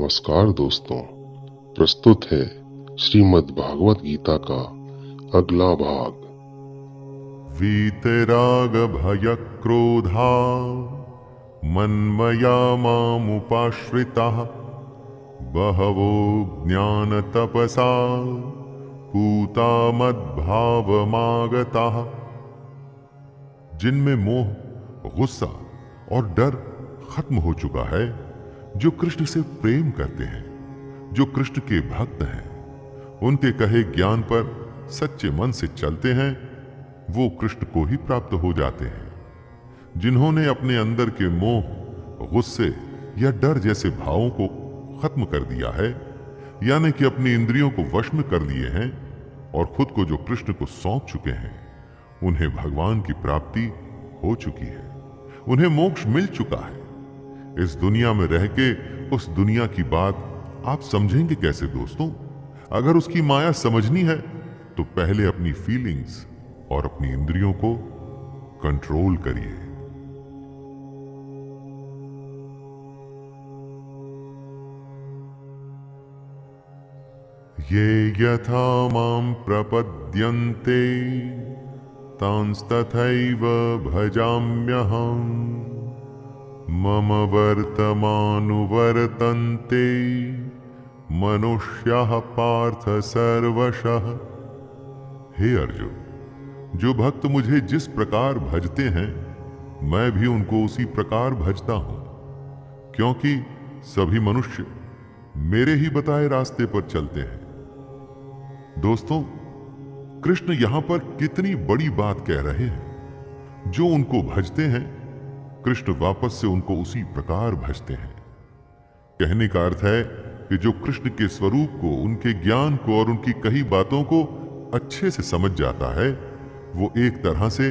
नमस्कार दोस्तों, प्रस्तुत है श्रीमद् भागवत गीता का अगला भाग। वीतराग भय क्रोधा मन्मया मामुपाश्रिताः बहवो ज्ञान तपसा पूता मद्भावमागताः। जिनमें मोह, गुस्सा और डर खत्म हो चुका है, जो कृष्ण से प्रेम करते हैं, जो कृष्ण के भक्त हैं, उनके कहे ज्ञान पर सच्चे मन से चलते हैं, वो कृष्ण को ही प्राप्त हो जाते हैं। जिन्होंने अपने अंदर के मोह, गुस्से या डर जैसे भावों को खत्म कर दिया है, यानी कि अपनी इंद्रियों को वश में कर लिए हैं और खुद को जो कृष्ण को सौंप चुके हैं, उन्हें भगवान की प्राप्ति हो चुकी है, उन्हें मोक्ष मिल चुका है। इस दुनिया में रह के उस दुनिया की बात आप समझेंगे कैसे दोस्तों? अगर उसकी माया समझनी है तो पहले अपनी फीलिंग्स और अपनी इंद्रियों को कंट्रोल करिए। ये यथा मां प्रपद्यन्ते तांस्तथैव भजाम्यहम् मम वर्तमानुवर्तन्ते मनुष्याः पार्थ सर्वशः। हे अर्जुन, जो भक्त मुझे जिस प्रकार भजते हैं, मैं भी उनको उसी प्रकार भजता हूं, क्योंकि सभी मनुष्य मेरे ही बताए रास्ते पर चलते हैं। दोस्तों, कृष्ण यहां पर कितनी बड़ी बात कह रहे हैं। जो उनको भजते हैं, कृष्ण वापस से उनको उसी प्रकार भजते हैं। कहने का अर्थ है कि जो कृष्ण के स्वरूप को, उनके ज्ञान को और उनकी कही बातों को अच्छे से समझ जाता है, वो एक तरह से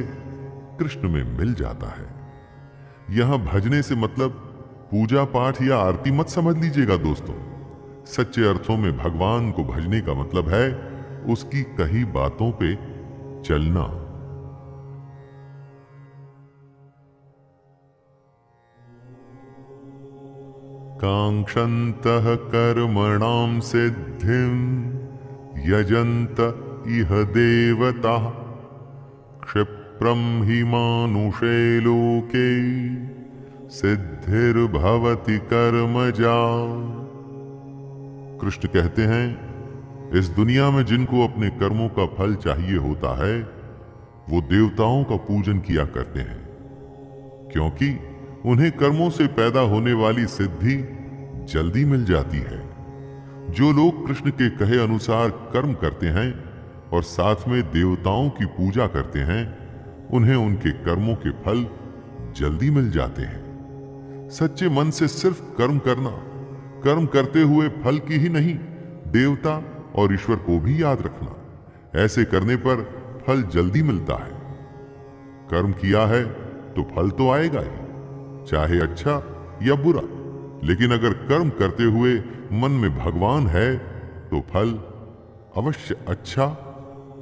कृष्ण में मिल जाता है। यहां भजने से मतलब पूजा पाठ या आरती मत समझ लीजिएगा दोस्तों। सच्चे अर्थों में भगवान को भजने का मतलब है उसकी कही बातों पे चलना। कांक्षन्तः कर्मणां सिद्धिं यजन्त इह देवताः क्षिप्रं हि मानुषे लोके सिद्धिर्भवति कर्मजा। कृष्ण कहते हैं, इस दुनिया में जिनको अपने कर्मों का फल चाहिए होता है, वो देवताओं का पूजन किया करते हैं, क्योंकि उन्हें कर्मों से पैदा होने वाली सिद्धि जल्दी मिल जाती है। जो लोग कृष्ण के कहे अनुसार कर्म करते हैं और साथ में देवताओं की पूजा करते हैं, उन्हें उनके कर्मों के फल जल्दी मिल जाते हैं। सच्चे मन से सिर्फ कर्म करना, कर्म करते हुए फल की ही नहीं, देवता और ईश्वर को भी याद रखना, ऐसे करने पर फल जल्दी मिलता है। कर्म किया है तो फल तो आएगा ही, चाहे अच्छा या बुरा। लेकिन अगर कर्म करते हुए मन में भगवान है तो फल अवश्य अच्छा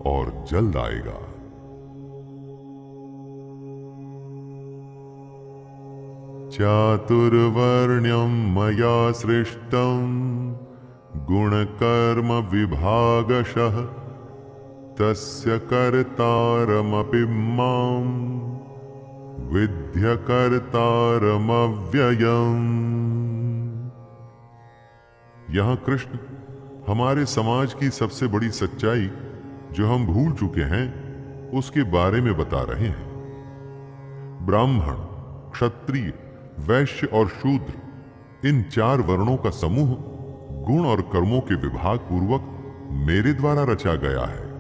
और जल्द आएगा। चातुर्वर्ण्यं मया सृष्टं गुणकर्म विभागशः तस्य कर्तारमपि मां विद्य कर्तारमव्ययम्। यहां कृष्ण हमारे समाज की सबसे बड़ी सच्चाई, जो हम भूल चुके हैं, उसके बारे में बता रहे हैं। ब्राह्मण, क्षत्रिय, वैश्य और शूद्र, इन 4 वर्णों का समूह गुण और कर्मों के विभाग पूर्वक मेरे द्वारा रचा गया है।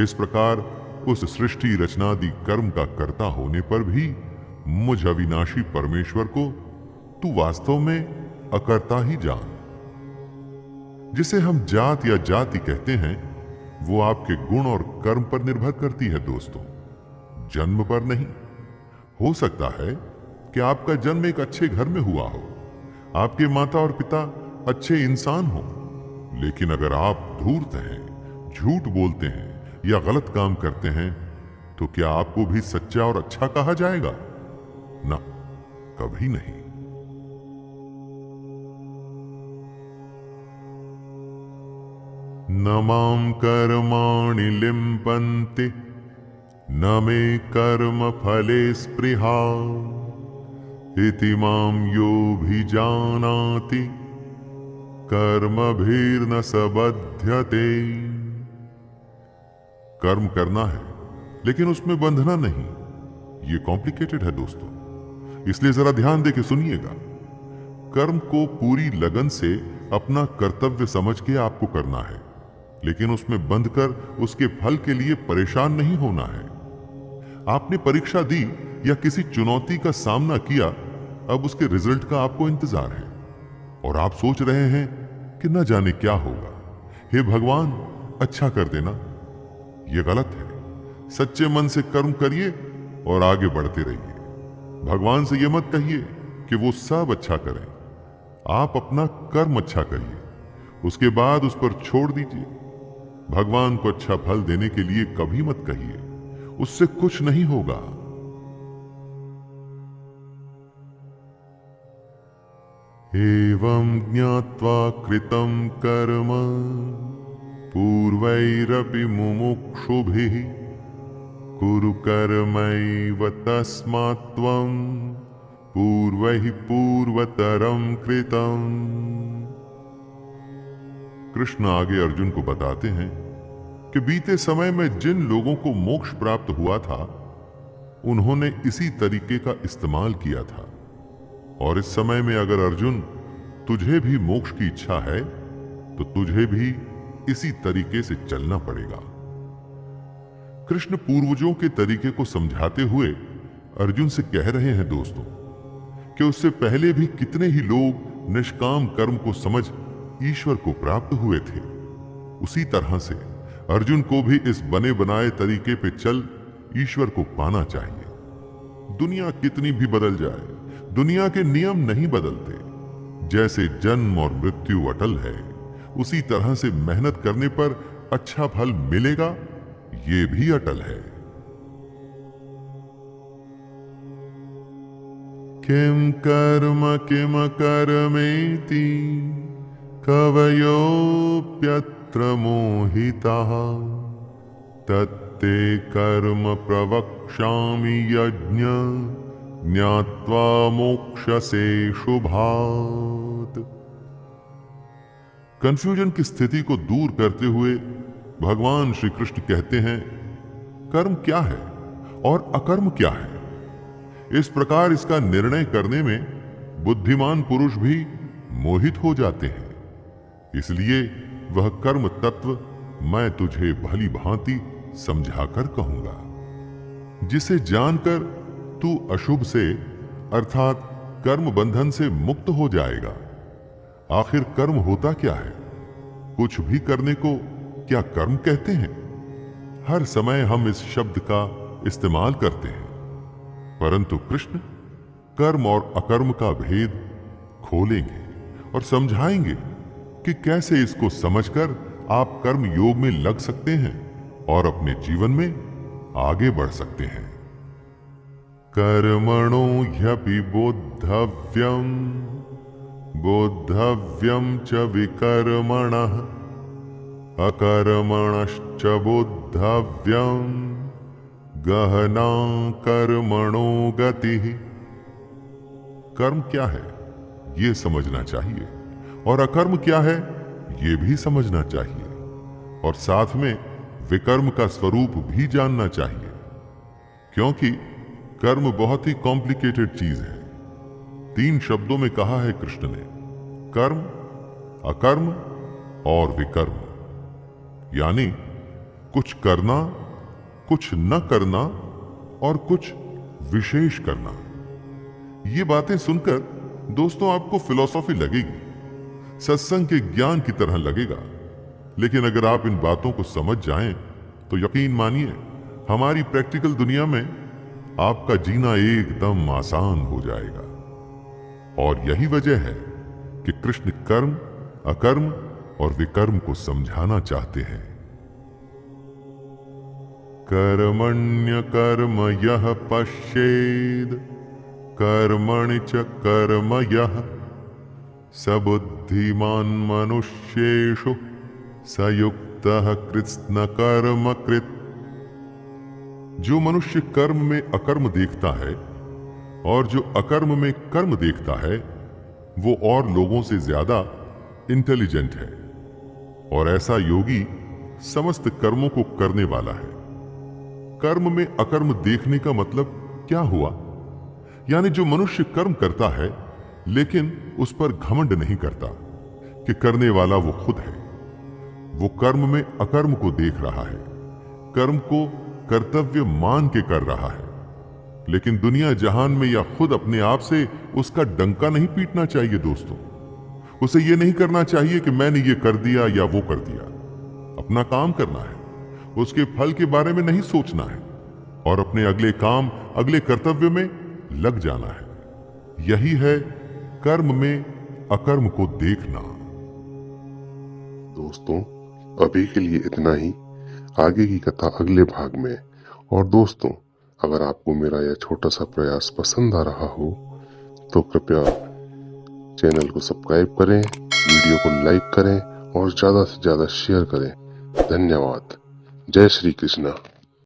इस प्रकार उस सृष्टि रचनादि कर्म का कर्ता होने पर भी मुझ अविनाशी परमेश्वर को तू वास्तव में अकर्ता ही जान। जिसे हम जात या जाति कहते हैं, वो आपके गुण और कर्म पर निर्भर करती है दोस्तों, जन्म पर नहीं। हो सकता है कि आपका जन्म एक अच्छे घर में हुआ हो, आपके माता और पिता अच्छे इंसान हो, लेकिन अगर आप धूर्त हैं, झूठ बोलते हैं या गलत काम करते हैं, तो क्या आपको भी सच्चा और अच्छा कहा जाएगा? ना, कभी नहीं। न मां कर्माणि लिम्पन्ति न मे कर्म फले स्पृहा इति मां योऽभिजानाति कर्मभिर्न स बध्यते। कर्म करना है लेकिन उसमें बंधना नहीं, ये कॉम्प्लिकेटेड है दोस्तों, इसलिए जरा ध्यान देके सुनिएगा। कर्म को पूरी लगन से अपना कर्तव्य समझ के आपको करना है, लेकिन उसमें बंधकर उसके फल के लिए परेशान नहीं होना है। आपने परीक्षा दी या किसी चुनौती का सामना किया, अब उसके रिजल्ट का आपको इंतजार है और आप सोच रहे हैं कि न जाने क्या होगा, हे भगवान अच्छा कर देना। यह गलत है। सच्चे मन से कर्म करिए और आगे बढ़ते रहिए। भगवान से यह मत कहिए कि वो सब अच्छा करें, आप अपना कर्म अच्छा करिए, उसके बाद उस पर छोड़ दीजिए। भगवान को अच्छा फल देने के लिए कभी मत कहिए, उससे कुछ नहीं होगा। एवं ज्ञात्वा कृतं कर्म पूर्वैरपि मुमुक्षुभिः कुरु कर्मैव तस्मात् त्वं पूर्वैः पूर्वतरं कृतं। कृष्ण आगे अर्जुन को बताते हैं कि बीते समय में जिन लोगों को मोक्ष प्राप्त हुआ था, उन्होंने इसी तरीके का इस्तेमाल किया था। और इस समय में अगर अर्जुन तुझे भी मोक्ष की इच्छा है तो तुझे भी इसी तरीके से चलना पड़ेगा। कृष्ण पूर्वजों के तरीके को समझाते हुए अर्जुन से कह रहे हैं दोस्तों कि उससे पहले भी कितने ही लोग निष्काम कर्म को समझ ईश्वर को प्राप्त हुए थे। उसी तरह से अर्जुन को भी इस बने बनाए तरीके पे चल ईश्वर को पाना चाहिए। दुनिया कितनी भी बदल जाए, दुनिया के नियम नहीं बदलते। जैसे जन्म और मृत्यु अटल है, उसी तरह से मेहनत करने पर अच्छा फल मिलेगा, ये भी अटल है। किम कर्म किम कर्मेति कवयोप्यत्र मोहिताः तत्ते कर्म प्रवक्ष्यामि यज्ञ ज्ञात्वा मोक्षसे शुभात्। कंफ्यूजन की स्थिति को दूर करते हुए भगवान श्री कृष्ण कहते हैं, कर्म क्या है और अकर्म क्या है। इस प्रकार इसका निर्णय करने में बुद्धिमान पुरुष भी मोहित हो जाते हैं। इसलिए वह कर्म तत्व मैं तुझे भली भांति समझाकर कहूंगा, जिसे जानकर तू अशुभ से अर्थात कर्म बंधन से मुक्त हो जाएगा। आखिर कर्म होता क्या है? कुछ भी करने को क्या कर्म कहते हैं? हर समय हम इस शब्द का इस्तेमाल करते हैं, परंतु कृष्ण कर्म और अकर्म का भेद खोलेंगे और समझाएंगे कि कैसे इसको समझकर आप कर्म योग में लग सकते हैं और अपने जीवन में आगे बढ़ सकते हैं। कर्मणो ह्यपि बोद्धव्यं बोद्धव्यं च विकर्मणः अकर्मणश्च बोद्धव्यं गहना कर्मणो गतिः। कर्म क्या है ये समझना चाहिए और अकर्म क्या है ये भी समझना चाहिए, और साथ में विकर्म का स्वरूप भी जानना चाहिए, क्योंकि कर्म बहुत ही कॉम्प्लिकेटेड चीज है। 3 शब्दों में कहा है कृष्ण ने, कर्म, अकर्म और विकर्म, यानी कुछ करना, कुछ न करना और कुछ विशेष करना। ये बातें सुनकर दोस्तों आपको फिलॉसफी लगेगी, सत्संग के ज्ञान की तरह लगेगा, लेकिन अगर आप इन बातों को समझ जाएं तो यकीन मानिए हमारी प्रैक्टिकल दुनिया में आपका जीना एकदम आसान हो जाएगा। और यही वजह है कि कृष्ण कर्म, अकर्म और विकर्म को समझाना चाहते हैं। कर्मण्य कर्म यह पश्येद कर्मणि च कर्म यह सबुद्धिमान मनुष्येषु सयुक्तः कृत्स्न कर्म कृत। जो मनुष्य कर्म में अकर्म देखता है और जो अकर्म में कर्म देखता है वो और लोगों से ज्यादा इंटेलिजेंट है, और ऐसा योगी समस्त कर्मों को करने वाला है। कर्म में अकर्म देखने का मतलब क्या हुआ? यानी जो मनुष्य कर्म करता है लेकिन उस पर घमंड नहीं करता कि करने वाला वो खुद है, वो कर्म में अकर्म को देख रहा है, कर्म को कर्तव्य मान के कर रहा है। लेकिन दुनिया जहान में या खुद अपने आप से उसका डंका नहीं पीटना चाहिए दोस्तों। उसे ये नहीं करना चाहिए कि मैंने ये कर दिया या वो कर दिया। अपना काम करना है, उसके फल के बारे में नहीं सोचना है, और अपने अगले काम, अगले कर्तव्य में लग जाना है। यही है कर्म में अकर्म को देखना। दोस्तों, अभी के लिए इतना ही। आगे की कथा अगले भाग में। और दोस्तों, अगर आपको मेरा यह छोटा सा प्रयास पसंद आ रहा हो तो कृपया चैनल को सब्सक्राइब करें, वीडियो को लाइक करें और ज्यादा से ज्यादा शेयर करें। धन्यवाद। जय श्री कृष्णा।